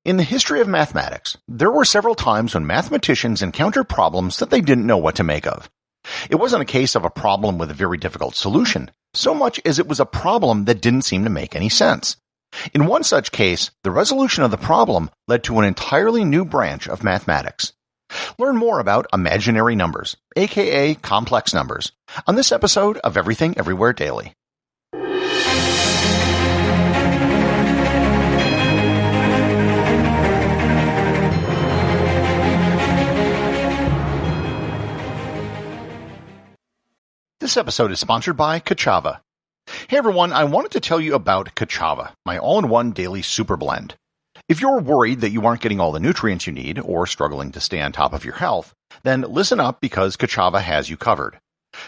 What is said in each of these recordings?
In the history of mathematics, there were several times when mathematicians encountered problems that they didn't know what to make of. It wasn't a case of a problem with a very difficult solution, so much as it was a problem that didn't seem to make any sense. In one such case, the resolution of the problem led to an entirely new branch of mathematics. Learn more about imaginary numbers, aka complex numbers, on this episode of Everything Everywhere Daily. This episode is sponsored by Kachava. Hey everyone, I wanted to tell you about Kachava, my all-in-one daily super blend. If you're worried that you aren't getting all the nutrients you need or struggling to stay on top of your health, then listen up because Kachava has you covered.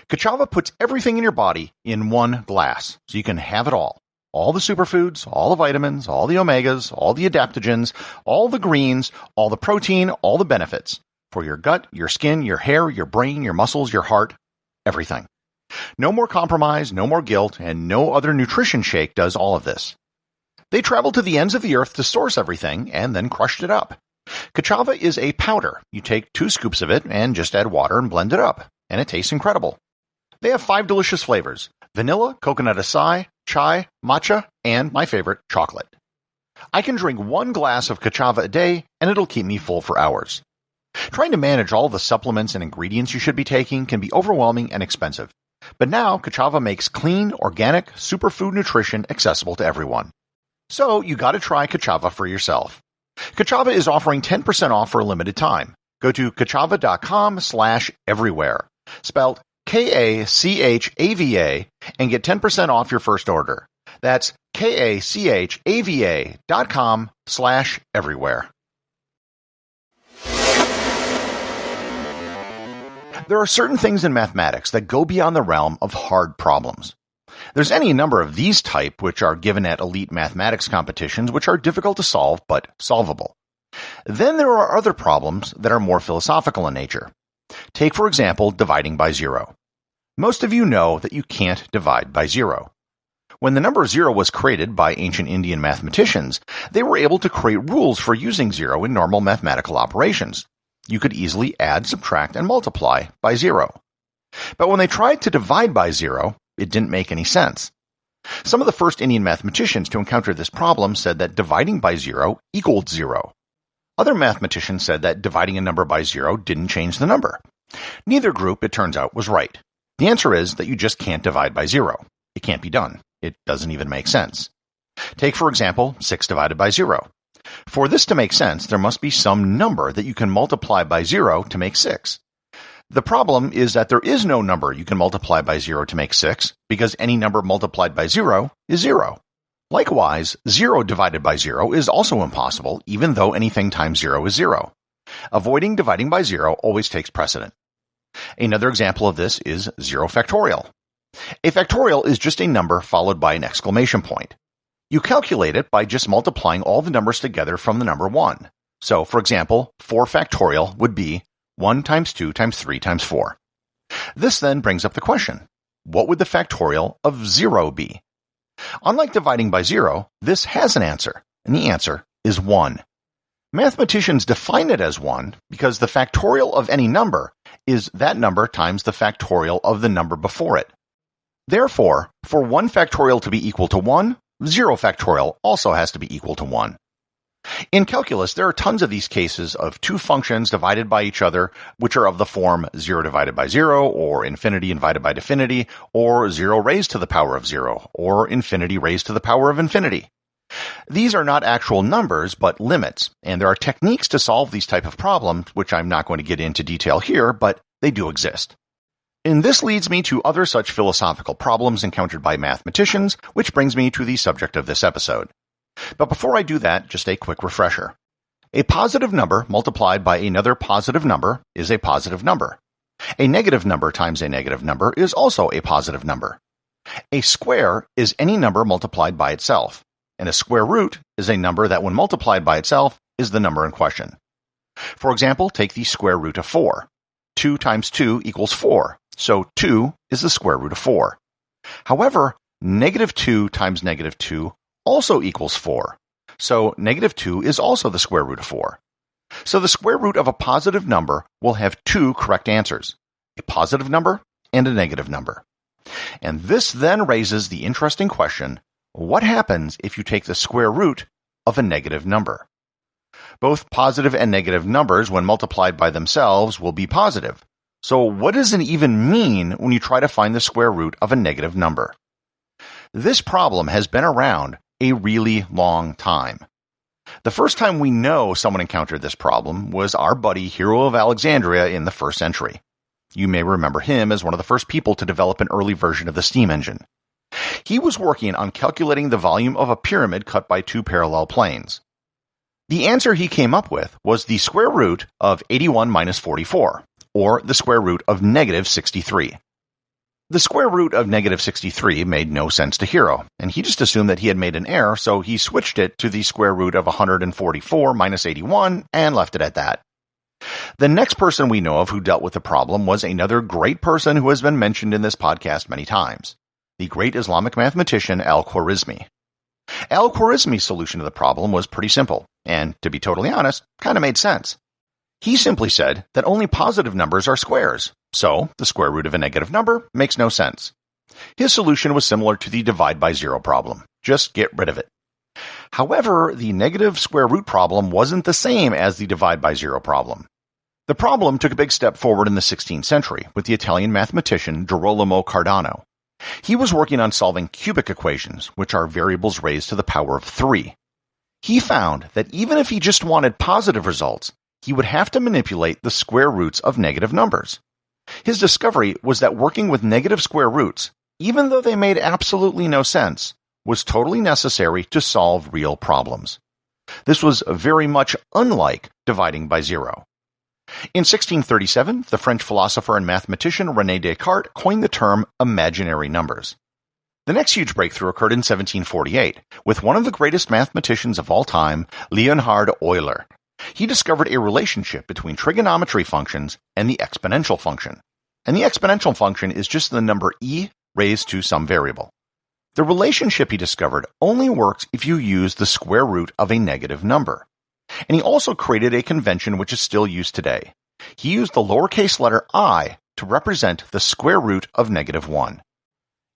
Kachava puts everything in your body in one glass, so you can have it all. All the superfoods, all the vitamins, all the omegas, all the adaptogens, all the greens, all the protein, all the benefits. For your gut, your skin, your hair, your brain, your muscles, your heart, everything. No more compromise, no more guilt, and no other nutrition shake does all of this. They traveled to the ends of the earth to source everything and then crushed it up. Kachava is a powder. You take 2 scoops of it and just add water and blend it up, and it tastes incredible. They have 5 delicious flavors: vanilla, coconut acai, chai, matcha, and my favorite, chocolate. I can drink 1 glass of Kachava a day, and it'll keep me full for hours. Trying to manage all the supplements and ingredients you should be taking can be overwhelming and expensive. But now, Kachava makes clean, organic, superfood nutrition accessible to everyone. So, you gotta try Kachava for yourself. Kachava is offering 10% off for a limited time. Go to kachava.com/everywhere, spelled Kachava, and get 10% off your first order. That's kachava.com/everywhere. There are certain things in mathematics that go beyond the realm of hard problems. There's any number of these type which are given at elite mathematics competitions which are difficult to solve but solvable. Then there are other problems that are more philosophical in nature. Take, for example, dividing by zero. Most of you know that you can't divide by zero. When the number zero was created by ancient Indian mathematicians, they were able to create rules for using zero in normal mathematical operations. You could easily add, subtract, and multiply by zero. But when they tried to divide by zero, it didn't make any sense. Some of the first Indian mathematicians to encounter this problem said that dividing by zero equaled zero. Other mathematicians said that dividing a number by zero didn't change the number. Neither group, it turns out, was right. The answer is that you just can't divide by zero. It can't be done. It doesn't even make sense. Take, for example, 6 divided by 0. For this to make sense, there must be some number that you can multiply by 0 to make 6. The problem is that there is no number you can multiply by 0 to make 6, because any number multiplied by 0 is 0. Likewise, 0 divided by 0 is also impossible, even though anything times 0 is 0. Avoiding dividing by 0 always takes precedent. Another example of this is 0 factorial. A factorial is just a number followed by an exclamation point. You calculate it by just multiplying all the numbers together from the number 1. So, for example, 4 factorial would be 1 times 2 times 3 times 4. This then brings up the question, what would the factorial of 0 be? Unlike dividing by 0, this has an answer, and the answer is 1. Mathematicians define it as 1 because the factorial of any number is that number times the factorial of the number before it. Therefore, for 1 factorial to be equal to 1, 0 factorial also has to be equal to 1. In calculus, there are tons of these cases of 2 functions divided by each other, which are of the form 0 divided by 0, or infinity divided by infinity, or 0 raised to the power of 0, or infinity raised to the power of infinity. These are not actual numbers, but limits, and there are techniques to solve these type of problems, which I'm not going to get into detail here, but they do exist. And this leads me to other such philosophical problems encountered by mathematicians, which brings me to the subject of this episode. But before I do that, just a quick refresher. A positive number multiplied by another positive number is a positive number. A negative number times a negative number is also a positive number. A square is any number multiplied by itself, and a square root is a number that when multiplied by itself is the number in question. For example, take the square root of 4. 2 times 2 equals 4, so 2 is the square root of 4. However, negative 2 times negative 2 also equals 4, So negative 2 is also the square root of 4. So the square root of a positive number will have two correct answers, a positive number and a negative number. And this then raises the interesting question, what happens if you take the square root of a negative number? Both positive and negative numbers, when multiplied by themselves, will be positive. So what does it even mean when you try to find the square root of a negative number? This problem has been around a really long time. The first time we know someone encountered this problem was our buddy Hero of Alexandria in the 1st century. You may remember him as one of the first people to develop an early version of the steam engine. He was working on calculating the volume of a pyramid cut by two parallel planes. The answer he came up with was the square root of 81 minus 44, or the square root of negative 63. The square root of negative 63 made no sense to Hero, and he just assumed that he had made an error, so he switched it to the square root of 144 minus 81 and left it at that. The next person we know of who dealt with the problem was another great person who has been mentioned in this podcast many times, the great Islamic mathematician Al-Khwarizmi. Al-Khwarizmi's solution to the problem was pretty simple, and to be totally honest, kind of made sense. He simply said that only positive numbers are squares, so the square root of a negative number makes no sense. His solution was similar to the divide by zero problem. Just get rid of it. However, the negative square root problem wasn't the same as the divide by zero problem. The problem took a big step forward in the 16th century with the Italian mathematician Girolamo Cardano. He was working on solving cubic equations, which are variables raised to the power of 3. He found that even if he just wanted positive results, he would have to manipulate the square roots of negative numbers. His discovery was that working with negative square roots, even though they made absolutely no sense, was totally necessary to solve real problems. This was very much unlike dividing by zero. In 1637, the French philosopher and mathematician René Descartes coined the term imaginary numbers. The next huge breakthrough occurred in 1748 with one of the greatest mathematicians of all time, Leonhard Euler. He discovered a relationship between trigonometry functions and the exponential function. And the exponential function is just the number e raised to some variable. The relationship he discovered only works if you use the square root of a negative number. And he also created a convention which is still used today. He used the lowercase letter I to represent the square root of negative 1.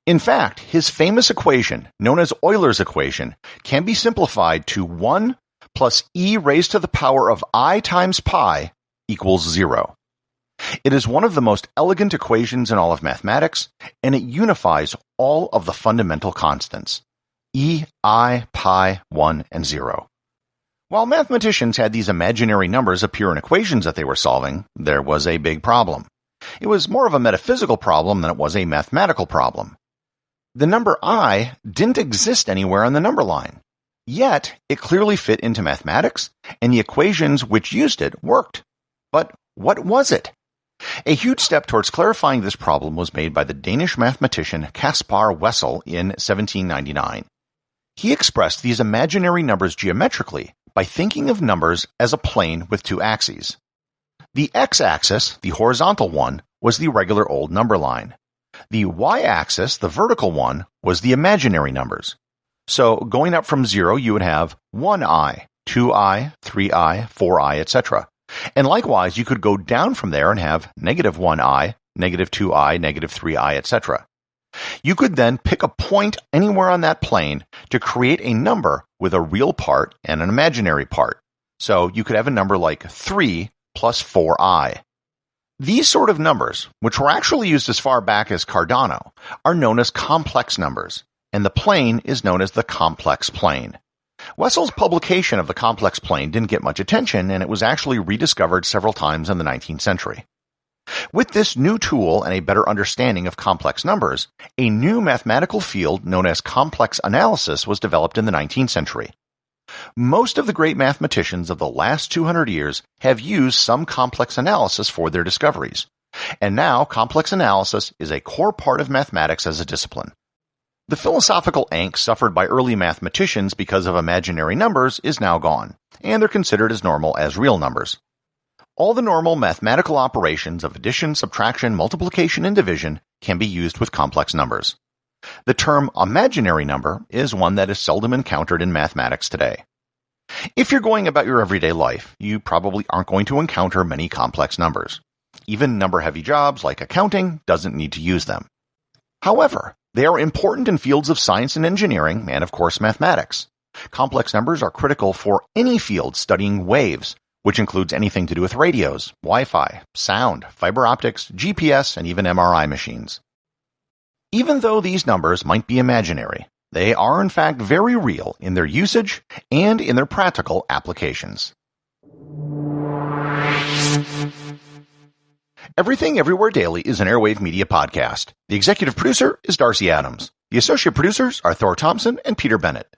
In fact, his famous equation, known as Euler's equation, can be simplified to 1 plus e raised to the power of I times pi equals 0. It is one of the most elegant equations in all of mathematics, and it unifies all of the fundamental constants, e, I, pi, 1, and 0. While mathematicians had these imaginary numbers appear in equations that they were solving, there was a big problem. It was more of a metaphysical problem than it was a mathematical problem. The number I didn't exist anywhere on the number line. Yet, it clearly fit into mathematics, and the equations which used it worked. But what was it? A huge step towards clarifying this problem was made by the Danish mathematician Caspar Wessel in 1799. He expressed these imaginary numbers geometrically by thinking of numbers as a plane with two axes. The x-axis, the horizontal one, was the regular old number line. The y-axis, the vertical one, was the imaginary numbers. So going up from 0, you would have 1i, 2i, 3i, 4i, etc. And likewise, you could go down from there and have negative 1i, negative 2i, negative 3i, etc. You could then pick a point anywhere on that plane to create a number with a real part and an imaginary part. So you could have a number like 3 plus 4i. These sort of numbers, which were actually used as far back as Cardano, are known as complex numbers, and the plane is known as the complex plane. Wessel's publication of the complex plane didn't get much attention, and it was actually rediscovered several times in the 19th century. With this new tool and a better understanding of complex numbers, a new mathematical field known as complex analysis was developed in the 19th century. Most of the great mathematicians of the last 200 years have used some complex analysis for their discoveries, and now complex analysis is a core part of mathematics as a discipline. The philosophical angst suffered by early mathematicians because of imaginary numbers is now gone, and they're considered as normal as real numbers. All the normal mathematical operations of addition, subtraction, multiplication, and division can be used with complex numbers. The term imaginary number is one that is seldom encountered in mathematics today. If you're going about your everyday life, you probably aren't going to encounter many complex numbers. Even number-heavy jobs like accounting doesn't need to use them. However, they are important in fields of science and engineering and, of course, mathematics. Complex numbers are critical for any field studying waves, which includes anything to do with radios, Wi-Fi, sound, fiber optics, GPS, and even MRI machines. Even though these numbers might be imaginary, they are in fact very real in their usage and in their practical applications. Everything Everywhere Daily is an Airwave Media podcast. The executive producer is Darcy Adams. The associate producers are Thor, Thomsen, and Peter Bennett.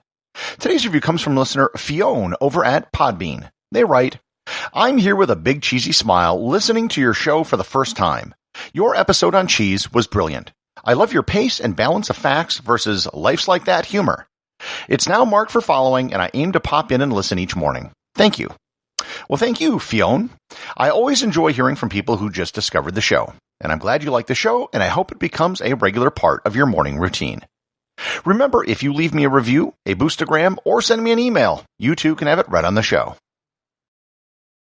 Today's review comes from listener Fiona over at Podbean. They write, "I'm here with a big cheesy smile listening to your show for the first time. Your episode on cheese was brilliant. I love your pace and balance of facts versus life's like that humor. It's now marked for following, and I aim to pop in and listen each morning. Thank you." Well, thank you, Fiona. I always enjoy hearing from people who just discovered the show, and I'm glad you like the show, and I hope it becomes a regular part of your morning routine. Remember, if you leave me a review, a boostagram, or send me an email, you too can have it read on the show.